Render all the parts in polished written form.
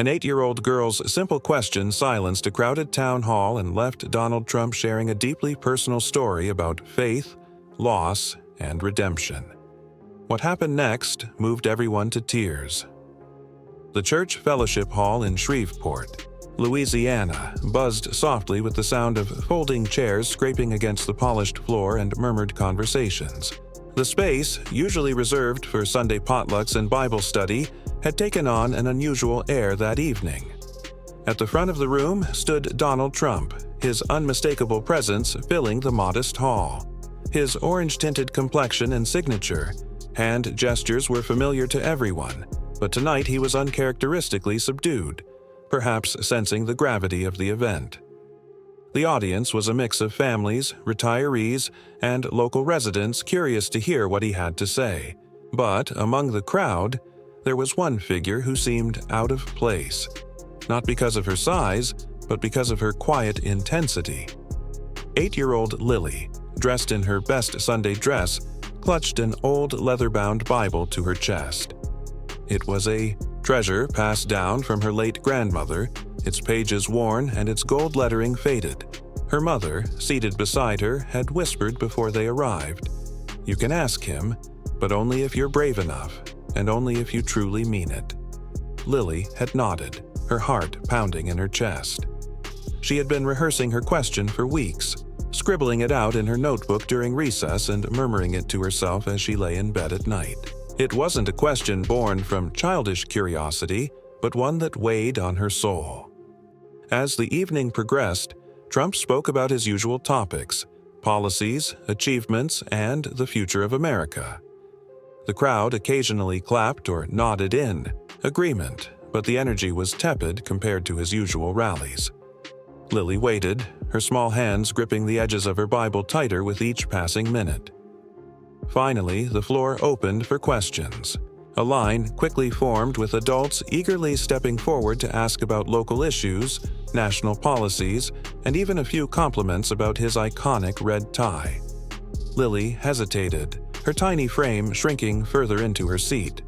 An 8-year-old girl's simple question silenced a crowded town hall and left Donald Trump sharing a deeply personal story about faith, loss, and redemption. What happened next moved everyone to tears. The Church Fellowship Hall in Shreveport, Louisiana, buzzed softly with the sound of folding chairs scraping against the polished floor and murmured conversations. The space, usually reserved for Sunday potlucks and Bible study, had taken on an unusual air that evening. At the front of the room stood Donald Trump, his unmistakable presence filling the modest hall. His orange-tinted complexion and signature, hand gestures were familiar to everyone, but tonight he was uncharacteristically subdued, perhaps sensing the gravity of the event. The audience was a mix of families, retirees, and local residents curious to hear what he had to say. But among the crowd, there was one figure who seemed out of place, not because of her size, but because of her quiet intensity. 8-year-old Lily, dressed in her best Sunday dress, clutched an old leather-bound Bible to her chest. It was a treasure passed down from her late grandmother, its pages worn and its gold lettering faded. Her mother, seated beside her, had whispered before they arrived, "You can ask him, but only if you're brave enough, and only if you truly mean it." Lily had nodded, her heart pounding in her chest. She had been rehearsing her question for weeks, scribbling it out in her notebook during recess and murmuring it to herself as she lay in bed at night. It wasn't a question born from childish curiosity, but one that weighed on her soul. As the evening progressed, Trump spoke about his usual topics: policies, achievements, and the future of America. The crowd occasionally clapped or nodded in agreement, but the energy was tepid compared to his usual rallies. Lily waited, her small hands gripping the edges of her Bible tighter with each passing minute. Finally, the floor opened for questions. A line quickly formed with adults eagerly stepping forward to ask about local issues, national policies, and even a few compliments about his iconic red tie. Lily hesitated, her tiny frame shrinking further into her seat.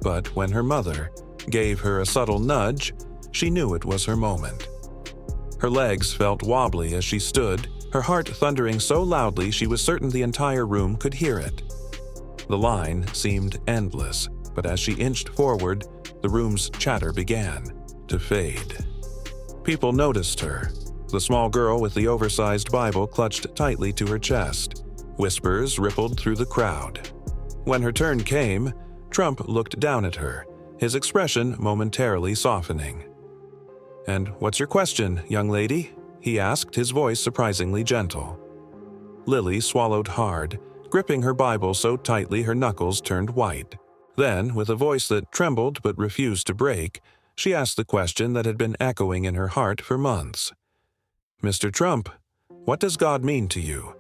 But when her mother gave her a subtle nudge, she knew it was her moment. Her legs felt wobbly as she stood, her heart thundering so loudly she was certain the entire room could hear it. The line seemed endless, but as she inched forward, the room's chatter began to fade. People noticed her, the small girl with the oversized Bible clutched tightly to her chest. Whispers rippled through the crowd. When her turn came, Trump looked down at her, his expression momentarily softening. "And what's your question, young lady?" he asked, his voice surprisingly gentle. Lily swallowed hard, gripping her Bible so tightly her knuckles turned white. Then, with a voice that trembled but refused to break, she asked the question that had been echoing in her heart for months. "Mr. Trump, what does God mean to you?"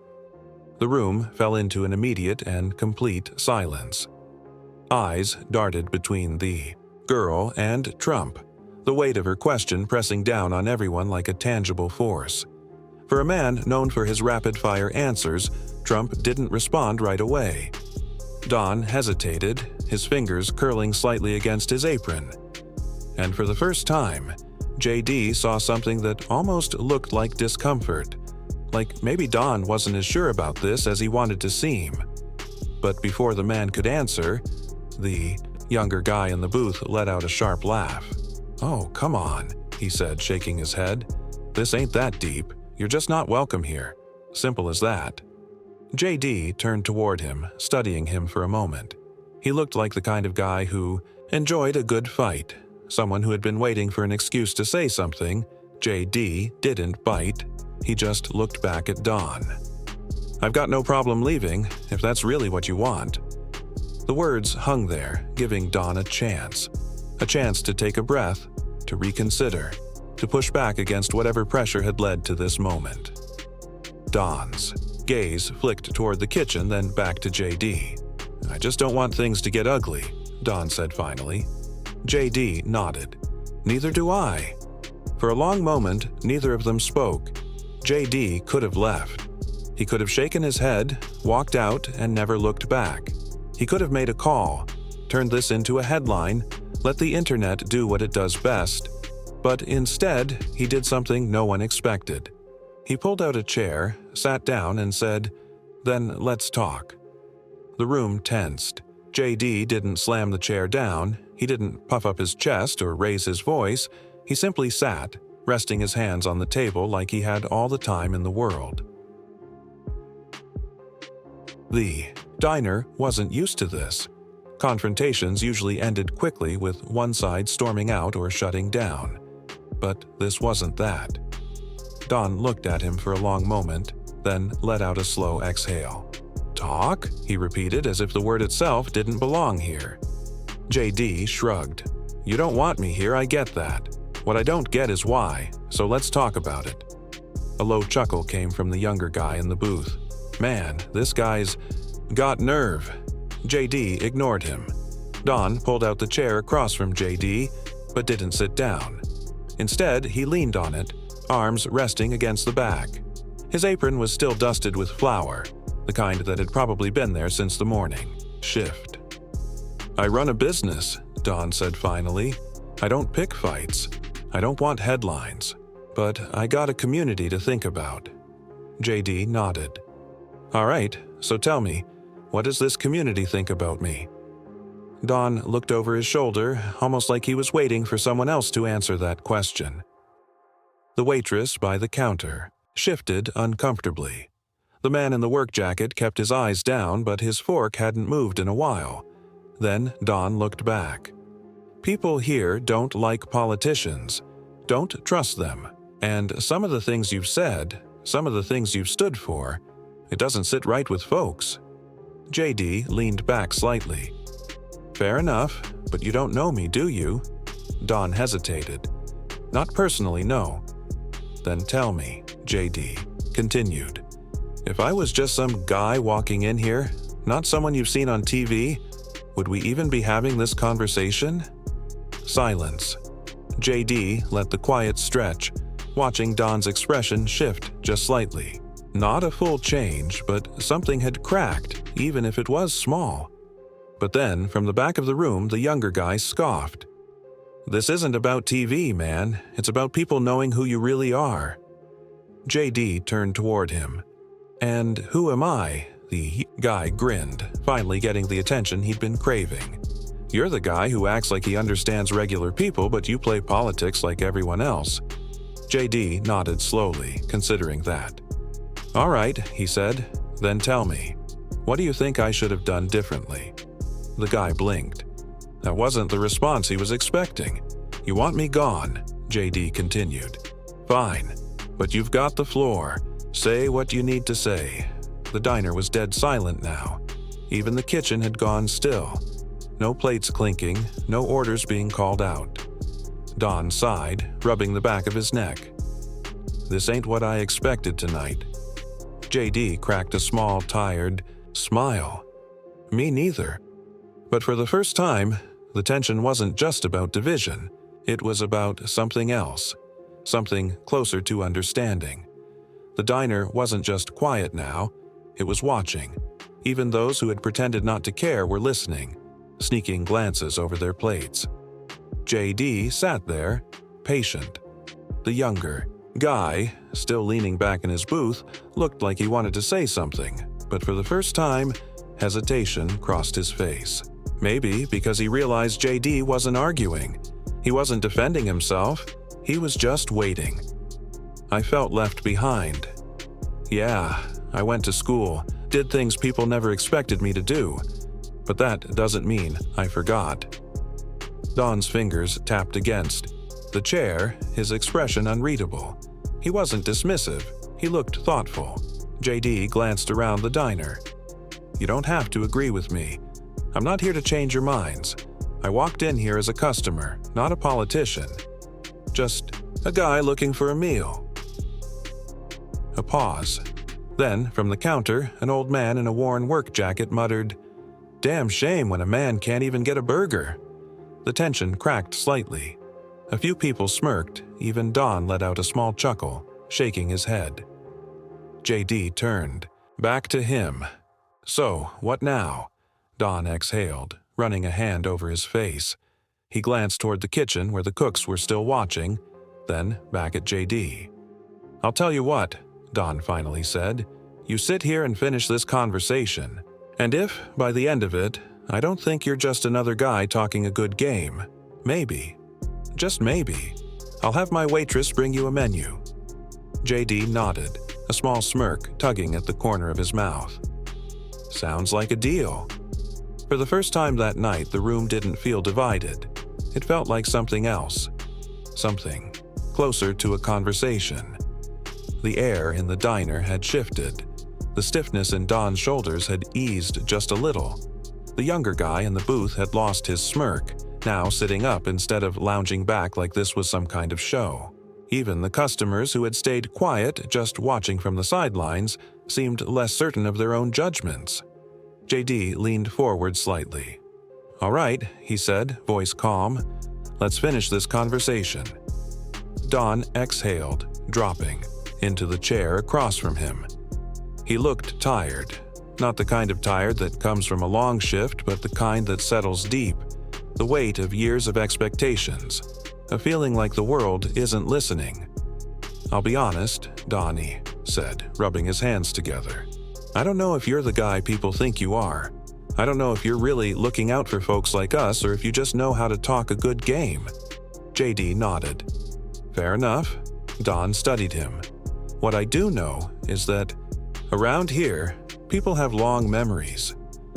The room fell into an immediate and complete silence. Eyes darted between the girl and Trump, the weight of her question pressing down on everyone like a tangible force. For a man known for his rapid-fire answers, Trump didn't respond right away. Don hesitated, his fingers curling slightly against his apron. And for the first time, JD saw something that almost looked like discomfort. Like maybe Don wasn't as sure about this as he wanted to seem. But before the man could answer, the younger guy in the booth let out a sharp laugh. "Oh, come on," he said, shaking his head. "This ain't that deep. You're just not welcome here. Simple as that." JD turned toward him, studying him for a moment. He looked like the kind of guy who enjoyed a good fight, someone who had been waiting for an excuse to say something. JD didn't bite. He just looked back at Don. "I've got no problem leaving, if that's really what you want." The words hung there, giving Don a chance to take a breath, to reconsider, to push back against whatever pressure had led to this moment. Don's gaze flicked toward the kitchen, then back to JD. "I just don't want things to get ugly," Don said finally. JD nodded. "Neither do I." For a long moment, neither of them spoke. JD could have left. He could have shaken his head, walked out, and never looked back. He could have made a call, turned this into a headline, Let the internet do what it does best. But instead, he did something no one expected. He pulled out a chair, sat down, and said, "Then let's talk." The room tensed. JD didn't slam the chair down, he didn't puff up his chest or raise his voice, he simply sat, resting his hands on the table like he had all the time in the world. The diner wasn't used to this. Confrontations usually ended quickly with one side storming out or shutting down. But this wasn't that. Don looked at him for a long moment, then let out a slow exhale. "Talk?" he repeated as if the word itself didn't belong here. JD shrugged. "You don't want me here, I get that. What I don't get is why, so let's talk about it." A low chuckle came from the younger guy in the booth. "Man, this guy's got nerve." JD ignored him. Don pulled out the chair across from JD, but didn't sit down. Instead, he leaned on it, arms resting against the back. His apron was still dusted with flour, the kind that had probably been there since the morning shift. "I run a business," Don said finally. "I don't pick fights. I don't want headlines. But I got a community to think about." JD nodded. "All right, so tell me, what does this community think about me?" Don looked over his shoulder, almost like he was waiting for someone else to answer that question. The waitress by the counter shifted uncomfortably. The man in the work jacket kept his eyes down, but his fork hadn't moved in a while. Then Don looked back. "People here don't like politicians, don't trust them, and some of the things you've said, some of the things you've stood for, it doesn't sit right with folks." JD leaned back slightly. "Fair enough, but you don't know me, do you?" Don hesitated. "Not personally, no." "Then tell me," JD continued. "If I was just some guy walking in here, not someone you've seen on TV, would we even be having this conversation?" Silence. JD let the quiet stretch, watching Don's expression shift just slightly. Not a full change, but something had cracked, even if it was small. But then, from the back of the room, the younger guy scoffed. "This isn't about TV, man. It's about people knowing who you really are." JD turned toward him. "And who am I?" The guy grinned, finally getting the attention he'd been craving. "You're the guy who acts like he understands regular people, but you play politics like everyone else." JD nodded slowly, considering that. "All right," he said. "Then tell me, what do you think I should have done differently?" The guy blinked. That wasn't the response he was expecting. "You want me gone," JD continued. "Fine, but you've got the floor. Say what you need to say." The diner was dead silent now. Even the kitchen had gone still. No plates clinking, no orders being called out. Don sighed, rubbing the back of his neck. "This ain't what I expected tonight." JD cracked a small, tired smile. "Me neither." But for the first time, the tension wasn't just about division. It was about something else, something closer to understanding. The diner wasn't just quiet now, it was watching. Even those who had pretended not to care were listening, sneaking glances over their plates. JD sat there, patient. The younger guy, still leaning back in his booth, looked like he wanted to say something, but for the first time, hesitation crossed his face. Maybe because he realized JD wasn't arguing. He wasn't defending himself, he was just waiting. "I felt left behind. Yeah, I went to school, did things people never expected me to do. But that doesn't mean I forgot." Don's fingers tapped against the chair, his expression unreadable. He wasn't dismissive, he looked thoughtful. JD glanced around the diner. "You don't have to agree with me. I'm not here to change your minds. I walked in here as a customer, not a politician. Just a guy looking for a meal." A pause. Then, from the counter, an old man in a worn work jacket muttered, "Damn shame when a man can't even get a burger." The tension cracked slightly. A few people smirked, even Don let out a small chuckle, shaking his head. JD turned, back to him. "So, what now?" Don exhaled, running a hand over his face. He glanced toward the kitchen where the cooks were still watching, then back at JD. "I'll tell you what," Don finally said. "You sit here and finish this conversation. And if, by the end of it, I don't think you're just another guy talking a good game, maybe, just maybe, I'll have my waitress bring you a menu." JD nodded, a small smirk tugging at the corner of his mouth. "Sounds like a deal." For the first time that night, the room didn't feel divided. It felt like something else. Something closer to a conversation. The air in the diner had shifted. The stiffness in Don's shoulders had eased just a little. The younger guy in the booth had lost his smirk, now sitting up instead of lounging back like this was some kind of show. Even the customers who had stayed quiet, just watching from the sidelines, seemed less certain of their own judgments. JD leaned forward slightly. "All right," he said, voice calm. "Let's finish this conversation." Don exhaled, dropping into the chair across from him. He looked tired. Not the kind of tired that comes from a long shift, but the kind that settles deep. The weight of years of expectations. A feeling like the world isn't listening. "I'll be honest," Donnie said, rubbing his hands together. "I don't know if you're the guy people think you are. I don't know if you're really looking out for folks like us or if you just know how to talk a good game." JD nodded. "Fair enough." Don studied him. "What I do know is that around here, people have long memories.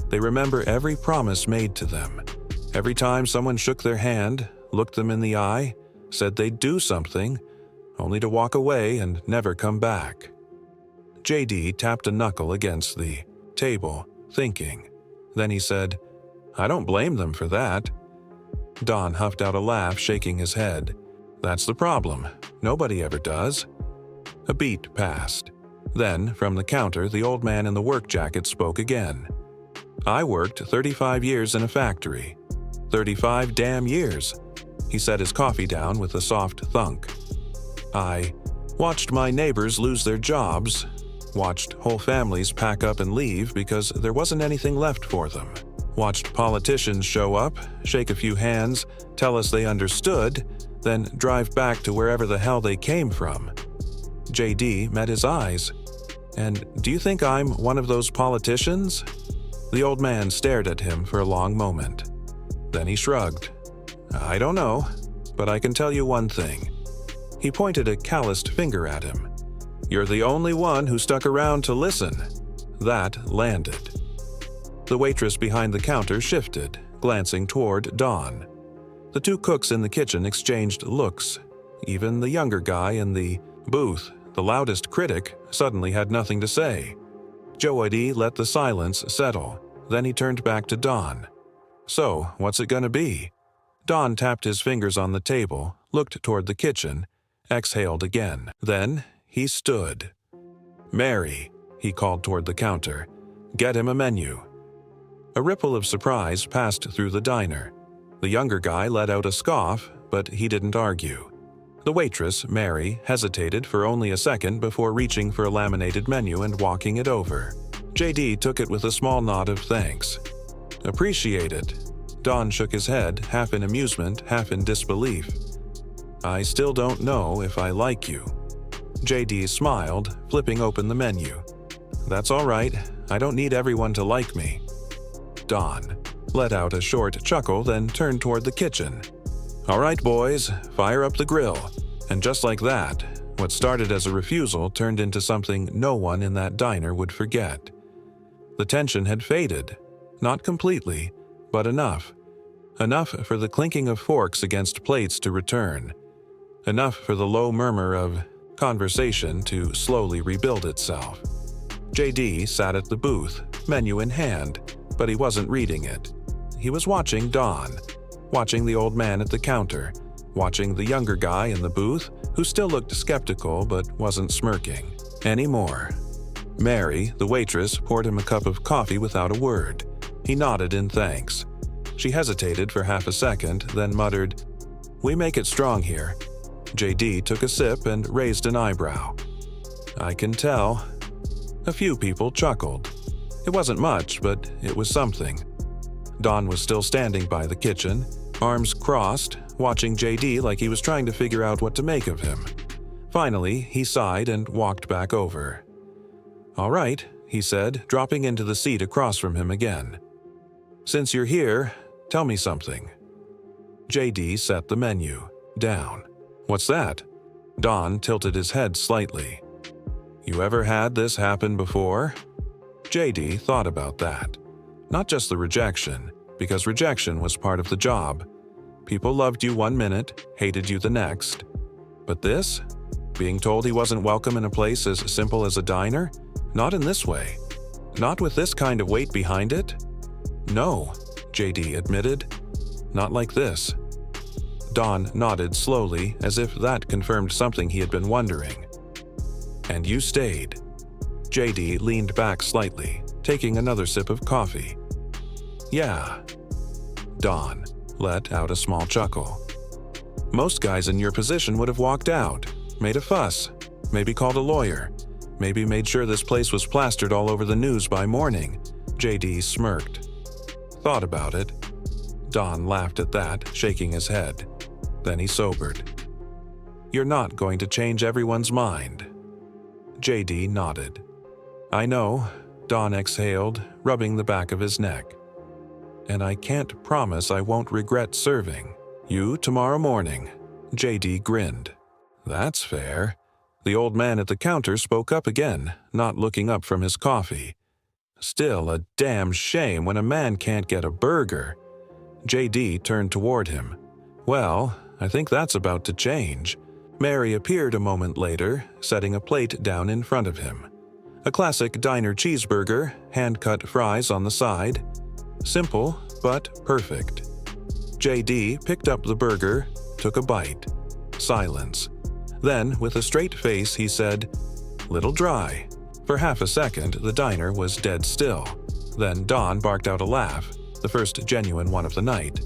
They remember every promise made to them. Every time someone shook their hand, looked them in the eye, said they'd do something, only to walk away and never come back." JD tapped a knuckle against the table, thinking. Then he said, "I don't blame them for that." Don huffed out a laugh, shaking his head. "That's the problem. Nobody ever does." A beat passed. Then, from the counter, the old man in the work jacket spoke again. "I worked 35 years in a factory. 35 damn years." He set his coffee down with a soft thunk. "I watched my neighbors lose their jobs, watched whole families pack up and leave because there wasn't anything left for them. Watched politicians show up, shake a few hands, tell us they understood, then drive back to wherever the hell they came from." JD met his eyes. "And do you think I'm one of those politicians?" The old man stared at him for a long moment. Then he shrugged. "I don't know, but I can tell you one thing." He pointed a calloused finger at him. "You're the only one who stuck around to listen." That landed. The waitress behind the counter shifted, glancing toward Don. The two cooks in the kitchen exchanged looks. Even the younger guy in the booth, the loudest critic, suddenly had nothing to say. Joady let the silence settle. Then he turned back to Don. "So, what's it gonna be?" Don tapped his fingers on the table, looked toward the kitchen, exhaled again. Then he stood. "Mary," he called toward the counter. "Get him a menu." A ripple of surprise passed through the diner. The younger guy let out a scoff, but he didn't argue. The waitress, Mary, hesitated for only a second before reaching for a laminated menu and walking it over. JD took it with a small nod of thanks. "Appreciate it." Don shook his head, half in amusement, half in disbelief. "I still don't know if I like you." JD smiled, flipping open the menu. "That's all right. I don't need everyone to like me." Don let out a short chuckle, then turned toward the kitchen. "All right, boys, fire up the grill." And just like that, what started as a refusal turned into something no one in that diner would forget. The tension had faded. Not completely, but enough. Enough for the clinking of forks against plates to return. Enough for the low murmur of conversation to slowly rebuild itself. JD sat at the booth, menu in hand, but he wasn't reading it. He was watching Don, watching the old man at the counter, watching the younger guy in the booth, who still looked skeptical but wasn't smirking anymore. Mary, the waitress, poured him a cup of coffee without a word. He nodded in thanks. She hesitated for half a second, then muttered, "We make it strong here." JD took a sip and raised an eyebrow. "I can tell." A few people chuckled. It wasn't much, but it was something. Don was still standing by the kitchen. arms crossed, watching JD like he was trying to figure out what to make of him. Finally, he sighed and walked back over. "All right," he said, dropping into the seat across from him again. "Since you're here, tell me something." JD set the menu down. "What's that?" Don tilted his head slightly. "You ever had this happen before?" JD thought about that. Not just the rejection, because rejection was part of the job. People loved you one minute, hated you the next. But this? Being told he wasn't welcome in a place as simple as a diner? Not in this way. Not with this kind of weight behind it? "No," JD admitted. "Not like this." Don nodded slowly, as if that confirmed something he had been wondering. "And you stayed." JD leaned back slightly, taking another sip of coffee. "Yeah." Don let out a small chuckle. "Most guys in your position would have walked out, made a fuss, maybe called a lawyer, maybe made sure this place was plastered all over the news by morning." JD smirked. "Thought about it." Don laughed at that, shaking his head. Then he sobered. "You're not going to change everyone's mind." JD nodded. "I know," Don exhaled, rubbing the back of his neck. "And I can't promise I won't regret serving you tomorrow morning." JD grinned. "That's fair." The old man at the counter spoke up again, not looking up from his coffee. "Still a damn shame when a man can't get a burger." JD turned toward him. "Well, I think that's about to change." Mary appeared a moment later, setting a plate down in front of him. A classic diner cheeseburger, hand-cut fries on the side. Simple, but perfect. JD picked up the burger, took a bite. Silence. Then, with a straight face, he said, "Little dry." For half a second, the diner was dead still. Then Don barked out a laugh, the first genuine one of the night.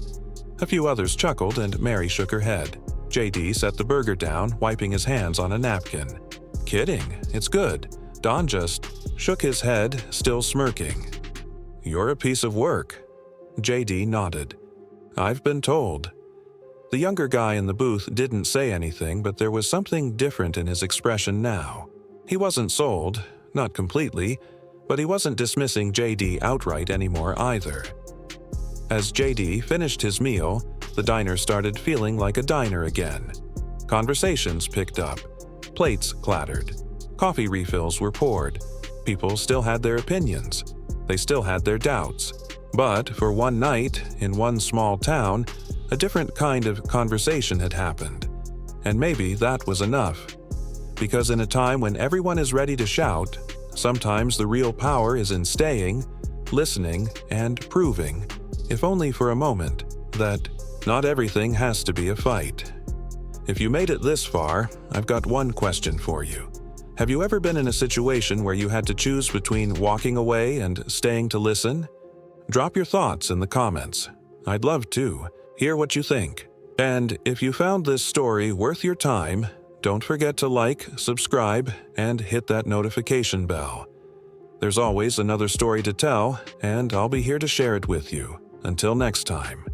A few others chuckled and Mary shook her head. JD set the burger down, wiping his hands on a napkin. "Kidding, it's good." Don just shook his head, still smirking. "You're a piece of work." JD nodded. "I've been told." The younger guy in the booth didn't say anything, but there was something different in his expression now. He wasn't sold, not completely, but he wasn't dismissing JD outright anymore either. As JD finished his meal, the diner started feeling like a diner again. Conversations picked up. Plates clattered. Coffee refills were poured. People still had their opinions. They still had their doubts. But for one night, in one small town, a different kind of conversation had happened. And maybe that was enough. Because in a time when everyone is ready to shout, sometimes the real power is in staying, listening, and proving, if only for a moment, that not everything has to be a fight. If you made it this far, I've got one question for you. Have you ever been in a situation where you had to choose between walking away and staying to listen? Drop your thoughts in the comments. I'd love to hear what you think. And if you found this story worth your time, don't forget to like, subscribe, and hit that notification bell. There's always another story to tell, and I'll be here to share it with you. Until next time.